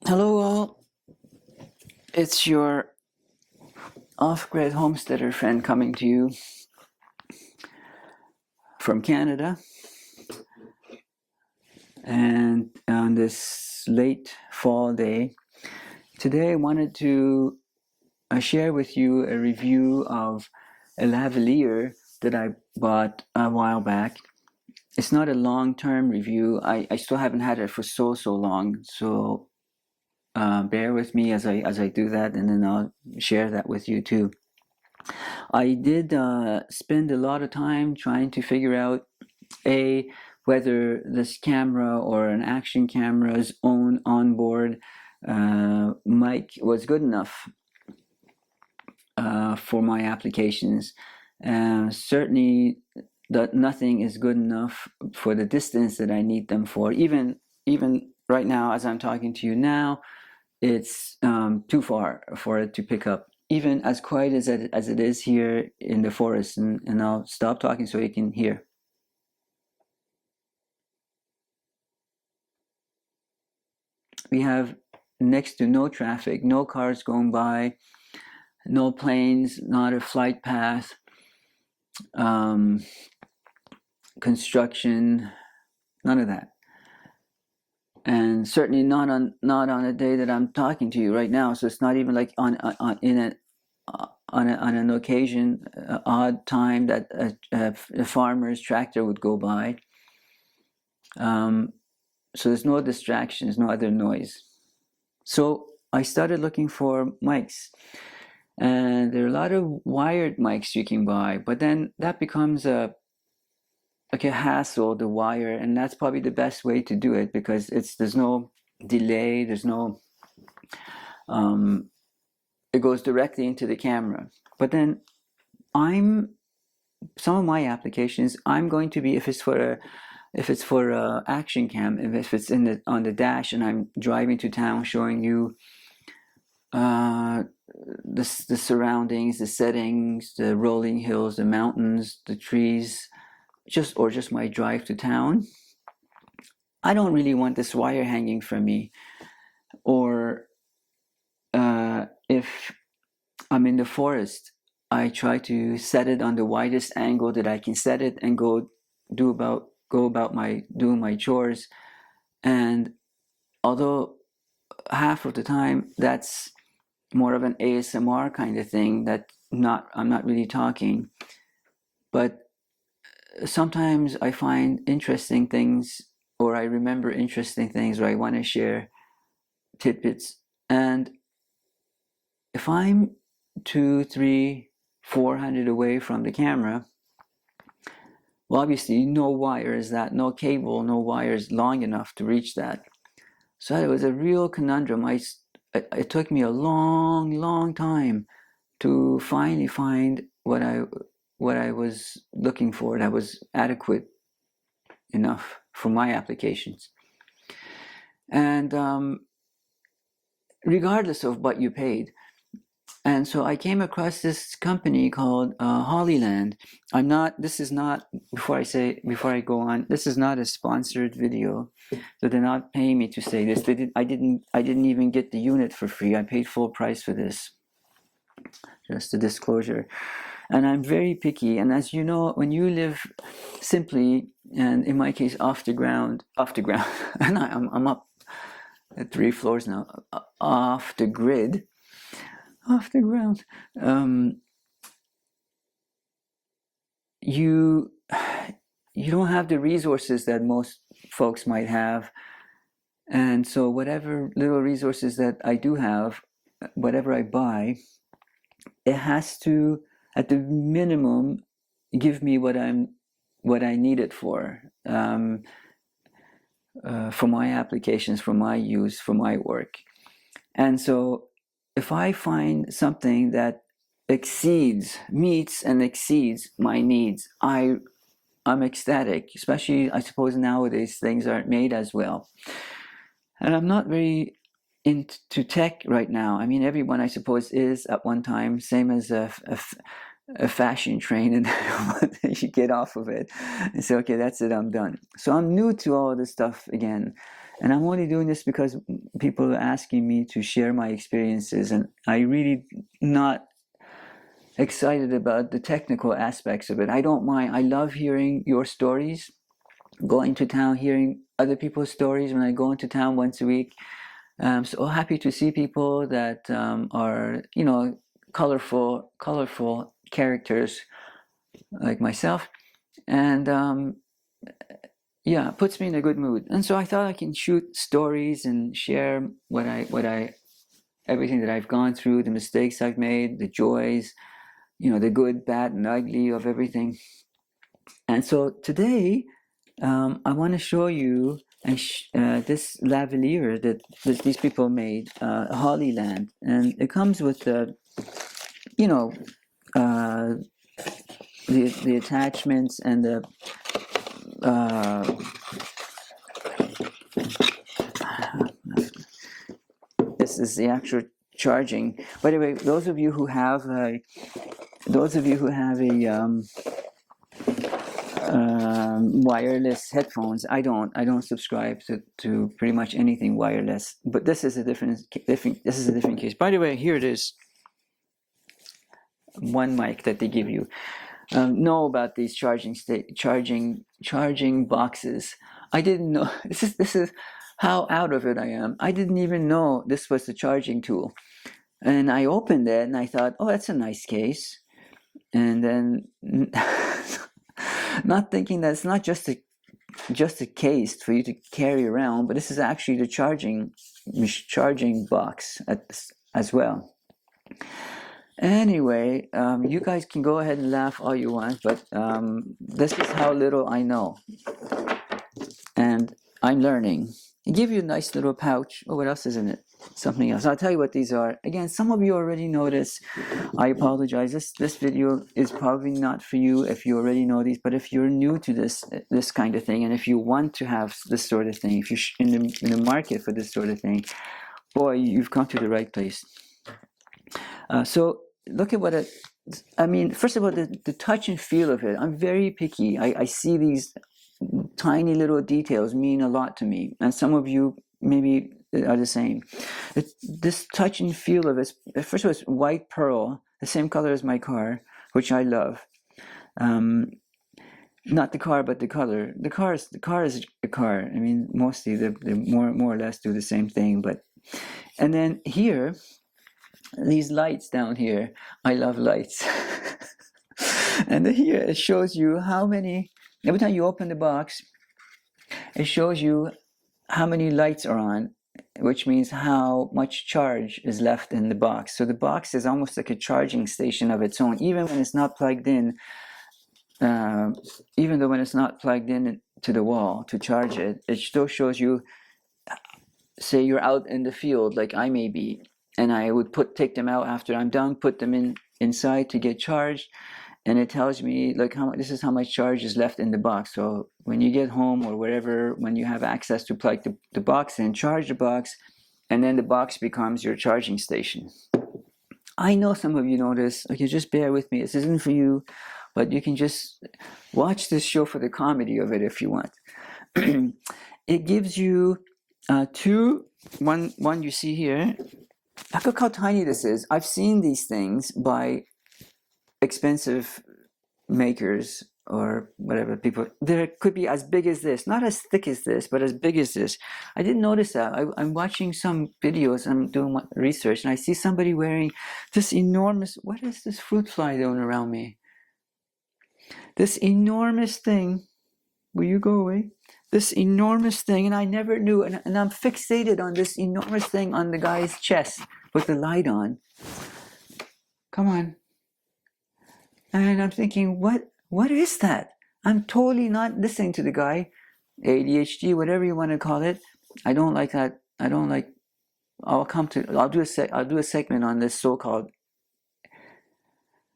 Hello all, it's your off-grid homesteader friend coming to you from Canada, and on this late fall day. Today I wanted to share with you a review of a lavaliere that I bought a while back. It's not a long-term review. I still haven't had it for so long, so bear with me as I do that, and then I'll share that with you too. I did spend a lot of time trying to figure out whether this camera or an action camera's own onboard mic was good enough for my applications. Certainly that nothing is good enough for the distance that I need them for. Even right now, as I'm talking to you now, it's too far for it to pick up, even as quiet as it is here in the forest. And I'll stop talking so you can hear. We have next to no traffic, no cars going by, no planes, not a flight path, construction, none of that. And certainly not on a day that I'm talking to you right now. So it's not even like on an occasion, odd time that a farmer's tractor would go by. So there's no distractions, no other noise. So I started looking for mics, and there are a lot of wired mics you can buy, but then that becomes like a hassle, the wire, and that's probably the best way to do it, because there's no delay, there's no it goes directly into the camera. But then some of my applications, I'm going to be, if it's for a action cam, if it's on the dash and I'm driving to town showing you the surroundings, the settings, the rolling hills, the mountains, the trees, or just my drive to town, I don't really want this wire hanging from me. Or if I'm in the forest, I try to set it on the widest angle that I can set it and go about doing my chores. And although half of the time that's more of an ASMR kind of thing, that I'm not really talking, but sometimes I find interesting things, or I remember interesting things, or I want to share tidbits. And if I'm 200, 300, 400 away from the camera, well, obviously no wires, no cable, no wires long enough to reach that. So it was a real conundrum. It took me a long time to finally find what I was looking for that was adequate enough for my applications. And regardless of what you paid. And so I came across this company called Hollyland. This is not, before I go on, this is not a sponsored video. So they're not paying me to say this. I didn't even get the unit for free. I paid full price for this. Just a disclosure. And I'm very picky. And as you know, when you live simply, and in my case, off the ground, and I'm up at 3 floors now, off the grid, off the ground, you don't have the resources that most folks might have. And so whatever little resources that I do have, whatever I buy, it has to, at the minimum, give me what I need it for my applications, for my use, for my work. And so if I find something that meets and exceeds my needs, I'm ecstatic. Especially, I suppose nowadays things aren't made as well. And I'm not very into tech right now. I mean, everyone, I suppose, is at one time, same as a fashion train, and you get off of it and say, okay, that's it, I'm done. So I'm new to all this stuff again. And I'm only doing this because people are asking me to share my experiences, and I really not excited about the technical aspects of it. I don't mind. I love hearing your stories, going to town, hearing other people's stories when I go into town once a week. So happy to see people that are, colorful characters like myself, and yeah, it puts me in a good mood. And so I thought I can shoot stories and share everything that I've gone through, the mistakes I've made, the joys, the good, bad, and ugly of everything. And so today, I want to show you this lavaliere that these people made, Hollyland, and it comes with the attachments and the this is the actual charging. By the way, those of you who have a wireless headphones, I don't subscribe to pretty much anything wireless. But this is a different case. By the way, here it is. One mic that they give you. Know about these charging boxes. I didn't know. This is how out of it I am. I didn't even know this was the charging tool, and I opened it and I thought, oh, that's a nice case, and then not thinking that it's not just a case for you to carry around, but this is actually the charging box as well. Anyway, you guys can go ahead and laugh all you want, but this is how little I know, and I'm learning. They give you a nice little pouch. Oh, what else is in it? Something else. I'll tell you what these are. Again, some of you already know this. I apologize. This video is probably not for you if you already know these, but if you're new to this kind of thing, and if you want to have this sort of thing, if you're in the market for this sort of thing, boy, you've come to the right place. So look at what first of all, the touch and feel of it. I'm very picky. I see these tiny little details mean a lot to me, and some of you maybe are the same. This touch and feel of it, first of all, it's white pearl, the same color as my car, which I love. Not the car, but the color. The car is a car. I mean, mostly they more or less do the same thing. And then here, these lights down here, I love lights. And here it shows you how many, every time you open the box, it shows you how many lights are on, which means how much charge is left in the box. So the box is almost like a charging station of its own, even when it's not plugged in. Even though when it's not plugged in to the wall to charge it, it still shows you, say you're out in the field like I may be, and I would take them out after I'm done, put them inside to get charged, and it tells me like this is how much charge is left in the box. So when you get home or wherever, when you have access to plug the box in, charge the box, and then the box becomes your charging station. I know some of you know this. Okay, just bear with me. This isn't for you, but you can just watch this show for the comedy of it if you want. It gives you one you see here. Look how tiny this is. I've seen these things by expensive makers or whatever people. There could be as big as this, not as thick as this, but as big as this. I didn't notice that. I'm watching some videos, I'm doing research, and I see somebody wearing this enormous, what is this fruit fly doing around me? This enormous thing. Will you go away? This enormous thing, and I never knew, and I'm fixated on this enormous thing on the guy's chest with the light on. Come on. And I'm thinking, what is that? I'm totally not listening to the guy. ADHD, whatever you want to call it. I don't like that. I'll do a segment on this so-called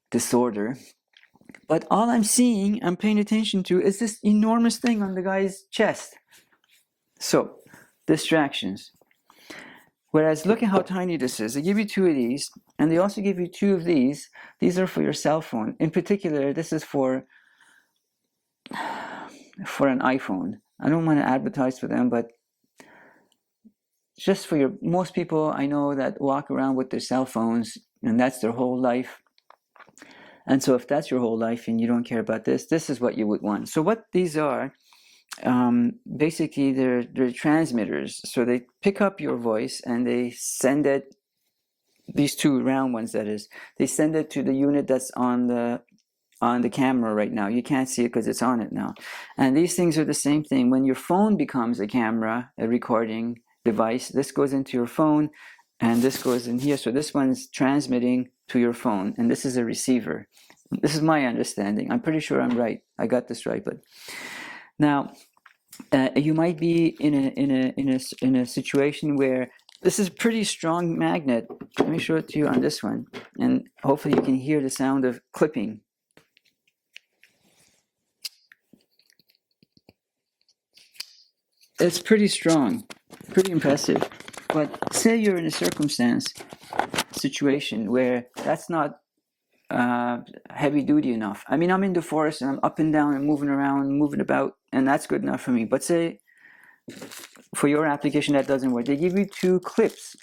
disorder. But all I'm seeing, I'm paying attention to, is this enormous thing on the guy's chest. So, distractions. Whereas, look at how tiny this is. They give you 2 of these, and they also give you 2 of these. These are for your cell phone. In particular, this is for an iPhone. I don't want to advertise for them, but just for your, most people I know that walk around with their cell phones and that's their whole life. And so if that's your whole life and you don't care about this, this is what you would want. So what these are, basically they're transmitters. So they pick up your voice and they send it, these two round ones that is, they send it to the unit that's on the camera right now. You can't see it because it's on it now. And these things are the same thing. When your phone becomes a camera, a recording device, this goes into your phone and this goes in here. So this one's transmitting to your phone and this is a receiver. This is my understanding. I'm pretty sure I'm right. I got this right. But now you might be in a situation where this is a pretty strong magnet. Let me show it to you on this one. And hopefully you can hear the sound of clipping. It's pretty strong, pretty impressive. But say you're in a situation where that's not heavy duty enough. I mean, I'm in the forest and I'm up and down and moving around, moving about, and that's good enough for me. But say for your application that doesn't work. They give you two clips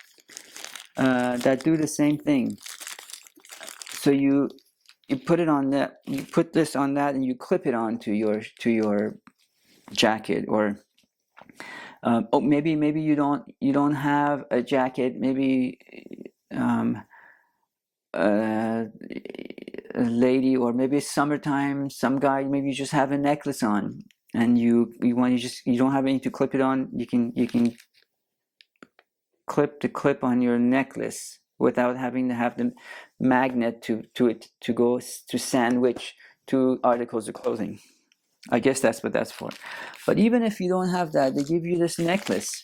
that do the same thing. So you put it on that, you put this on that, and you clip it onto your jacket, or oh, maybe you don't have a jacket. Maybe a lady, or maybe it's summertime. Some guy, maybe you just have a necklace on, and you don't have anything to clip it on. You can clip the clip on your necklace without having to have the magnet to go to sandwich two articles of clothing. I guess that's what that's for. But even if you don't have that, they give you this necklace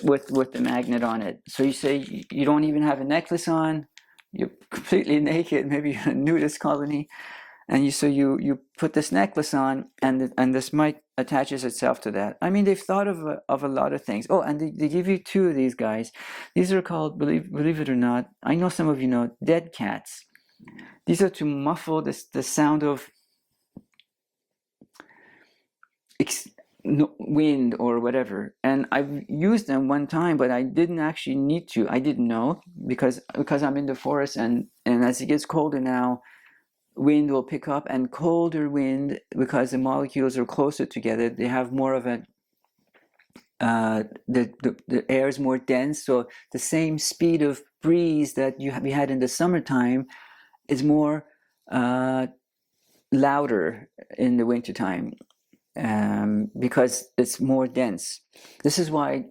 with the magnet on it. So you say you don't even have a necklace on, you're completely naked, maybe you're in a nudist colony, and you put this necklace on, and this mic attaches itself to that. I mean, they've thought of a lot of things. Oh, and they give you two of these guys. These are called, believe it or not, I know some of you know, dead cats. These are to muffle the sound of wind or whatever. And I've used them one time, but I didn't actually need to. I didn't know because I'm in the forest, and as it gets colder now, wind will pick up, and colder wind, because the molecules are closer together, they have more of a the air is more dense, so the same speed of breeze that we had in the summertime is more louder in the wintertime, because it's more dense. This is why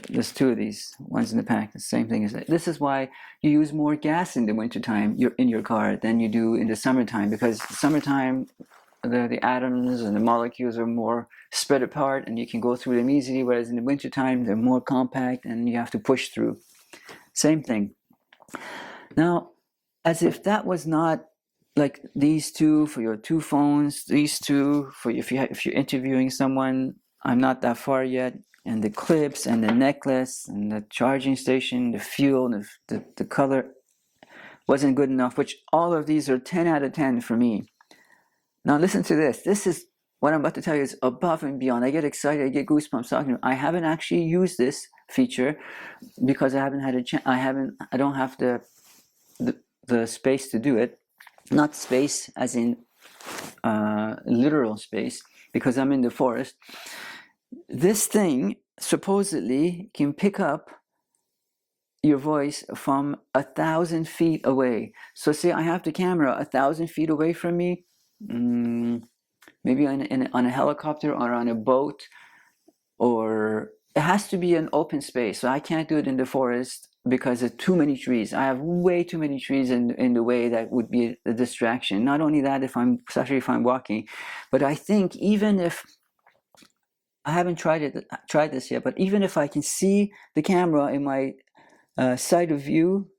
there's two of these ones in the pack, the same thing as that. This is why you use more gas in the wintertime in your car than you do in the summertime, because summertime the atoms and the molecules are more spread apart and you can go through them easily, whereas in the wintertime they're more compact and you have to push through. Same thing. Now, as if that was not, like these two for your two phones, these two for if you're interviewing someone, I'm not that far yet, and the clips and the necklace and the charging station, the fuel, and the color wasn't good enough, which all of these are 10 out of 10 for me. Now listen to this. This is what I'm about to tell you is above and beyond. I get excited, I get goosebumps talking to you. I haven't actually used this feature because I haven't had a chance. I don't have the space to do it. Not space as in literal space, because I'm in the forest. This thing supposedly can pick up your voice from 1,000 feet away. So say I have the camera 1,000 feet away from me, maybe on a helicopter or on a boat, or it has to be an open space. So I can't do it in the forest because of too many trees. I have way too many trees in the way that would be a distraction. Not only that, especially if I'm walking, but I think even if I haven't tried this yet, but even if I can see the camera in my side of view,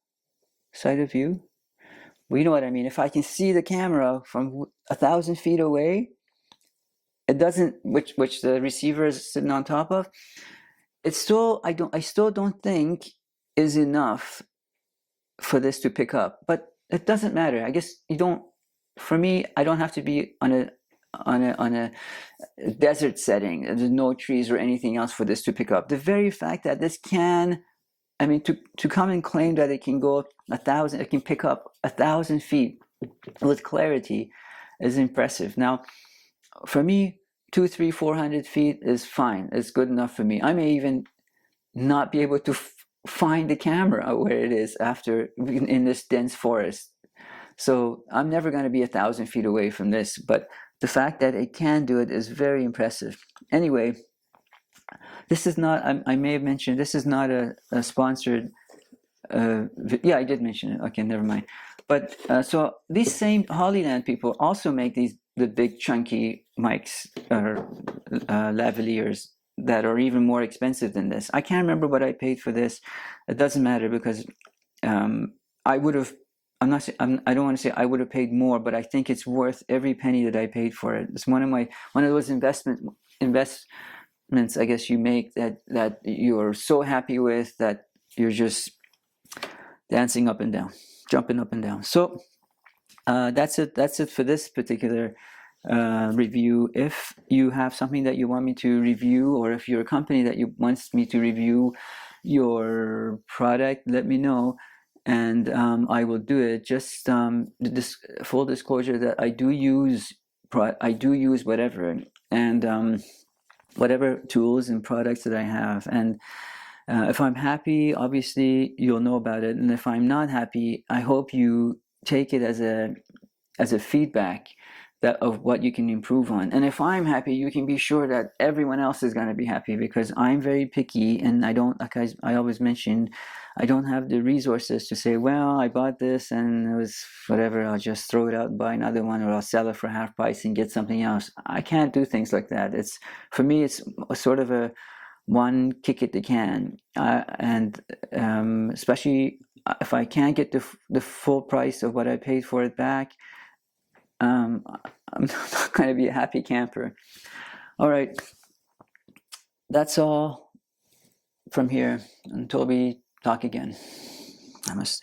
well, you know what I mean. If I can see the camera from 1,000 feet away, it doesn't, which the receiver is sitting on top of, it's still, I still don't think is enough for this to pick up. But it doesn't matter. I guess for me, I don't have to be on on a desert setting. There's no trees or anything else for this to pick up. The very fact that this can, I mean, to come and claim that it can go 1,000, it can pick up 1,000 feet with clarity is impressive. Now, for me, 200, 300, 400 feet is fine. It's good enough for me. I may even not be able to find the camera where it is after in this dense forest. So I'm never going to be 1,000 feet away from this, but the fact that it can do it is very impressive. Anyway, this is not, I may have mentioned, this is not a sponsored, yeah, I did mention it. Okay, never mind. But so these same Hollyland people also make the big chunky mics or lavaliers that are even more expensive than this. I can't remember what I paid for this. It doesn't matter because I would have, I don't want to say I would have paid more, but I think it's worth every penny that I paid for it. It's one of those investments, I guess, you make that you're so happy with that you're just dancing up and down, jumping up and down. So that's it for this particular review. If you have something that you want me to review, or if you're a company that wants me to review your product, let me know, and I will do it. Just this full disclosure that I do use whatever, and whatever tools and products that I have, and if I'm happy, obviously you'll know about it, and if I'm not happy, I hope you take it as a feedback of what you can improve on. And if I'm happy, you can be sure that everyone else is going to be happy, because I'm very picky, and I don't, like I always mention, I don't have the resources to say, well, I bought this and it was whatever, I'll just throw it out and buy another one, or I'll sell it for half price and get something else. I can't do things like that. For me, it's a sort of a one kick at the can, and especially if I can't get the full price of what I paid for it back, I'm not going to be a happy camper. All right, that's all from here until we talk again. Namaste.